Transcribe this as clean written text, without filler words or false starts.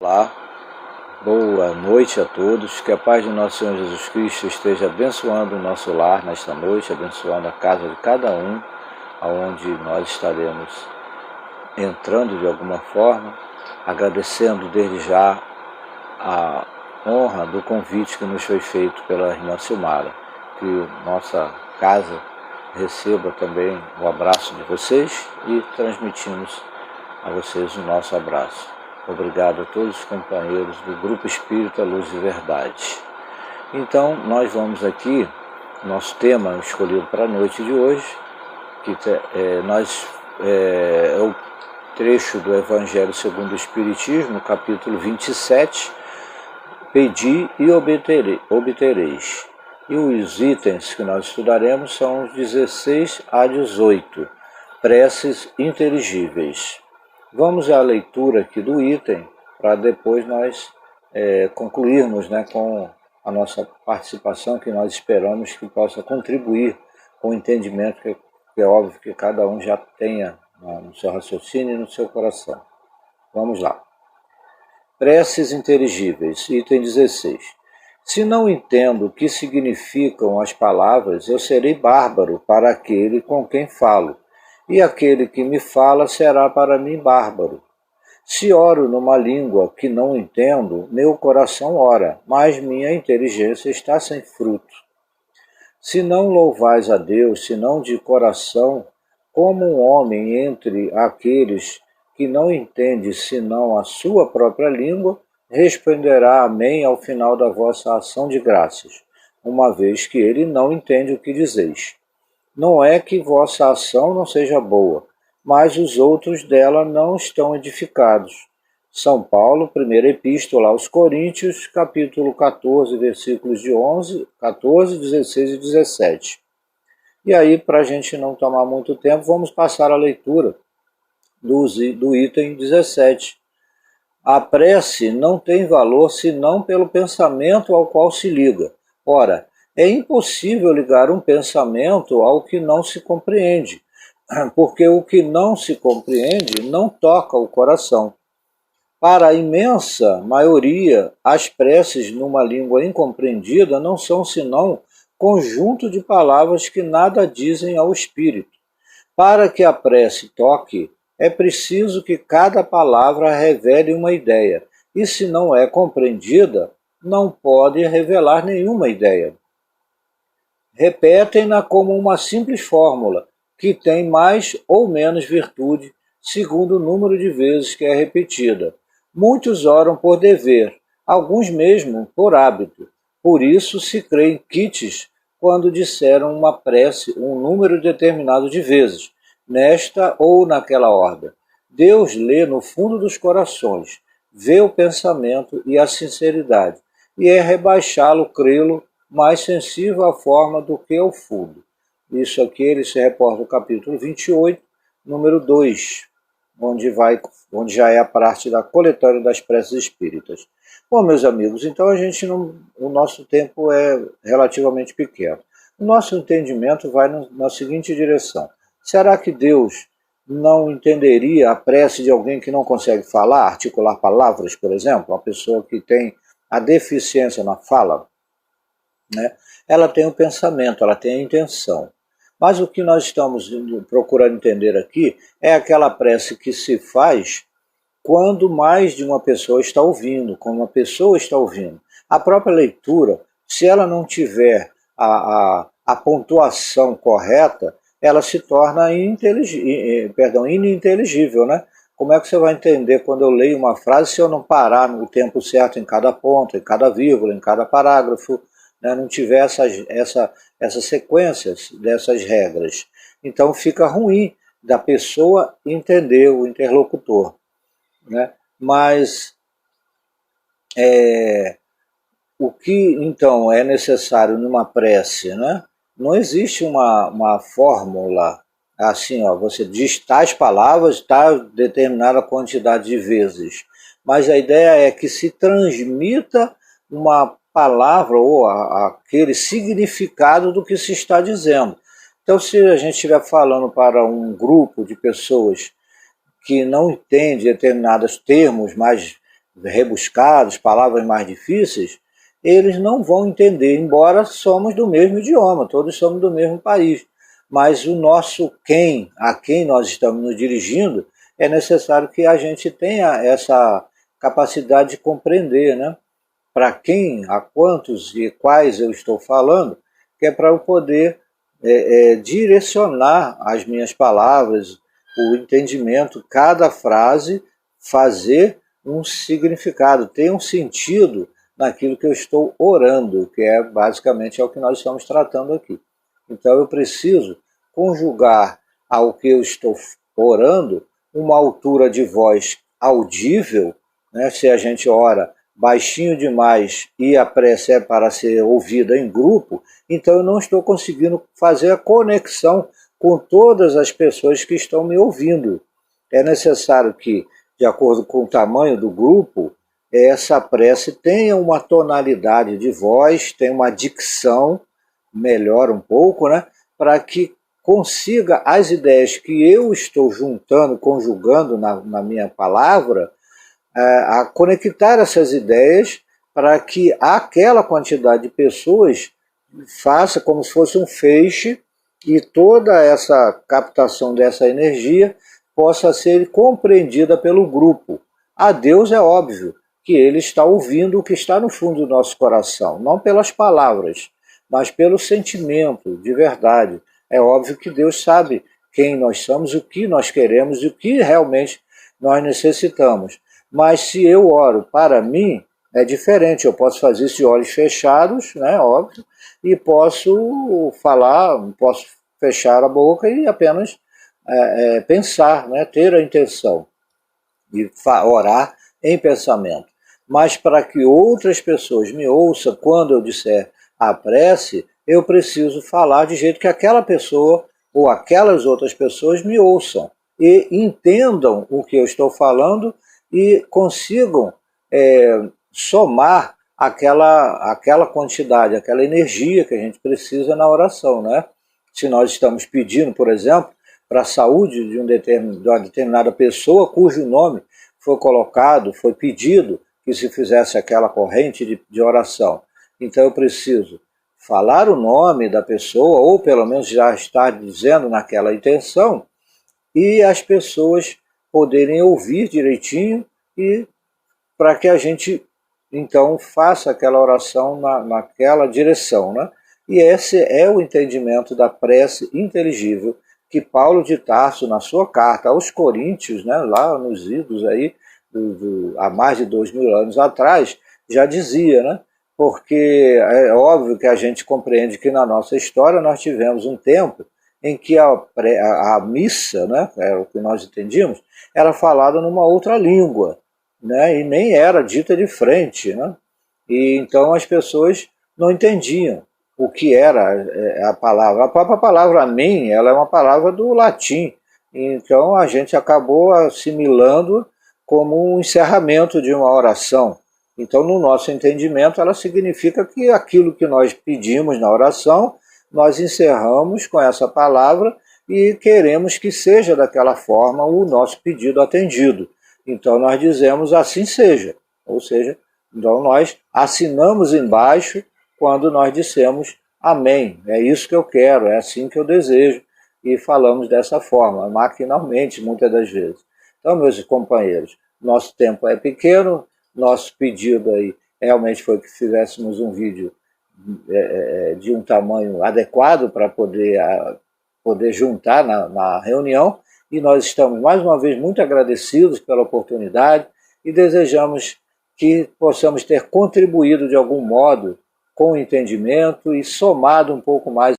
Olá, boa noite a todos, que a paz de nosso Senhor Jesus Cristo esteja abençoando o nosso lar nesta noite, abençoando a casa de cada um, aonde nós estaremos entrando de alguma forma, agradecendo desde já a honra do convite que nos foi feito pela irmã Silmara, que nossa casa receba também o abraço de vocês e transmitimos a vocês o nosso abraço. Obrigado a todos os companheiros do Grupo Espírita Luz e Verdade. Então, nós vamos aqui, nosso tema escolhido para a noite de hoje, que é o trecho do Evangelho segundo o Espiritismo, capítulo 27, Pedi e obtereis. E os itens que nós estudaremos são os 16 a 18, preces inteligíveis. Vamos à leitura aqui do item, para depois nós concluirmos, com a nossa participação, que nós esperamos que possa contribuir com o entendimento que é óbvio que cada um já tenha no seu raciocínio e no seu coração. Vamos lá. Preces inteligíveis, item 16. Se não entendo o que significam as palavras, eu serei bárbaro para aquele com quem falo, e aquele que me fala será para mim bárbaro. Se oro numa língua que não entendo, meu coração ora, mas minha inteligência está sem fruto. Se não louvais a Deus, senão de coração, como um homem entre aqueles que não entende senão a sua própria língua, responderá amém ao final da vossa ação de graças, uma vez que ele não entende o que dizeis. Não é que vossa ação não seja boa, mas os outros dela não estão edificados. São Paulo, primeira epístola aos Coríntios, capítulo 14, versículos de 14, 16 e 17. E aí, para a gente não tomar muito tempo, vamos passar a leitura do item 17. A prece não tem valor senão pelo pensamento ao qual se liga. Ora, é impossível ligar um pensamento ao que não se compreende, porque o que não se compreende não toca o coração. Para a imensa maioria, as preces numa língua incompreendida não são senão conjunto de palavras que nada dizem ao espírito. Para que a prece toque, é preciso que cada palavra revele uma ideia, e se não é compreendida, não pode revelar nenhuma ideia. Repetem-na como uma simples fórmula, que tem mais ou menos virtude, segundo o número de vezes que é repetida. Muitos oram por dever, alguns mesmo por hábito. Por isso se creem quites quando disseram uma prece um número determinado de vezes, nesta ou naquela ordem. Deus lê no fundo dos corações, vê o pensamento e a sinceridade, e é rebaixá-lo, crê-lo, mais sensível à forma do que ao fundo. Isso aqui ele se reporta no capítulo 28, número 2, onde já é a parte da coletânea das preces espíritas. Bom, meus amigos, então o nosso tempo é relativamente pequeno. O nosso entendimento vai na seguinte direção. Será que Deus não entenderia a prece de alguém que não consegue falar, articular palavras, por exemplo? Uma pessoa que tem a deficiência na fala, ela tem o pensamento, ela tem a intenção. Mas o que nós estamos procurando entender aqui é aquela prece que se faz quando mais de uma pessoa está ouvindo, quando uma pessoa está ouvindo. A própria leitura, se ela não tiver a pontuação correta, ela se torna ininteligível, né? Como é que você vai entender quando eu leio uma frase se eu não parar no tempo certo em cada ponto, em cada vírgula, em cada parágrafo, não tiver essas sequências dessas regras? Então fica ruim da pessoa entender o interlocutor. Mas o que então é necessário numa prece? Não existe uma fórmula assim, você diz tais palavras, determinada quantidade de vezes, mas a ideia é que se transmita uma palavra ou aquele significado do que se está dizendo. Então, se a gente estiver falando para um grupo de pessoas que não entende determinados termos mais rebuscados, palavras mais difíceis, eles não vão entender, embora somos do mesmo idioma, todos somos do mesmo país. Mas o nosso quem, a quem nós estamos nos dirigindo, é necessário que a gente tenha essa capacidade de compreender, né? Para quem, a quantos e quais eu estou falando, que é para eu poder direcionar as minhas palavras, o entendimento, cada frase fazer um significado, ter um sentido naquilo que eu estou orando, que é basicamente é o que nós estamos tratando aqui. Então eu preciso conjugar ao que eu estou orando uma altura de voz audível, né? Se a gente ora baixinho demais e a prece é para ser ouvida em grupo, então eu não estou conseguindo fazer a conexão com todas as pessoas que estão me ouvindo. É necessário que, de acordo com o tamanho do grupo, essa prece tenha uma tonalidade de voz, tenha uma dicção melhor um pouco, né, para que consiga as ideias que eu estou juntando, conjugando na minha palavra, a conectar essas ideias para que aquela quantidade de pessoas faça como se fosse um feixe e toda essa captação dessa energia possa ser compreendida pelo grupo. A Deus é óbvio que Ele está ouvindo o que está no fundo do nosso coração, não pelas palavras, mas pelo sentimento de verdade. É óbvio que Deus sabe quem nós somos, o que nós queremos e o que realmente nós necessitamos. Mas se eu oro para mim, é diferente. Eu posso fazer isso de olhos fechados, né, óbvio, e posso falar, posso fechar a boca e apenas pensar, né, ter a intenção de orar em pensamento. Mas para que outras pessoas me ouçam quando eu disser a prece, eu preciso falar de jeito que aquela pessoa ou aquelas outras pessoas me ouçam e entendam o que eu estou falando e consigam somar aquela quantidade, aquela energia que a gente precisa na oração, né? Se nós estamos pedindo, por exemplo, para a saúde de uma determinada pessoa cujo nome foi colocado, foi pedido que se fizesse aquela corrente de oração. Então eu preciso falar o nome da pessoa, ou pelo menos já estar dizendo naquela intenção, e as pessoas poderem ouvir direitinho e para que a gente então faça aquela oração naquela direção, né? E esse é o entendimento da prece inteligível que Paulo de Tarso, na sua carta aos Coríntios, né, lá nos idos aí, há mais de 2000 anos atrás, já dizia, né? Porque é óbvio que a gente compreende que na nossa história nós tivemos um tempo em que a missa, né, é o que nós entendíamos, era falada numa outra língua, né, e nem era dita de frente, né? E então as pessoas não entendiam o que era a palavra. A própria palavra amém, ela é uma palavra do latim, então a gente acabou assimilando como um encerramento de uma oração. Então, no nosso entendimento, ela significa que aquilo que nós pedimos na oração, nós encerramos com essa palavra e queremos que seja daquela forma o nosso pedido atendido. Então, nós dizemos assim seja. Ou seja, então nós assinamos embaixo quando nós dissemos amém. É isso que eu quero, é assim que eu desejo. E falamos dessa forma, maquinalmente, muitas das vezes. Então, meus companheiros, nosso tempo é pequeno, nosso pedido aí realmente foi que fizéssemos um vídeo de um tamanho adequado para poder juntar na reunião, e nós estamos mais uma vez muito agradecidos pela oportunidade e desejamos que possamos ter contribuído de algum modo com o entendimento e somado um pouco mais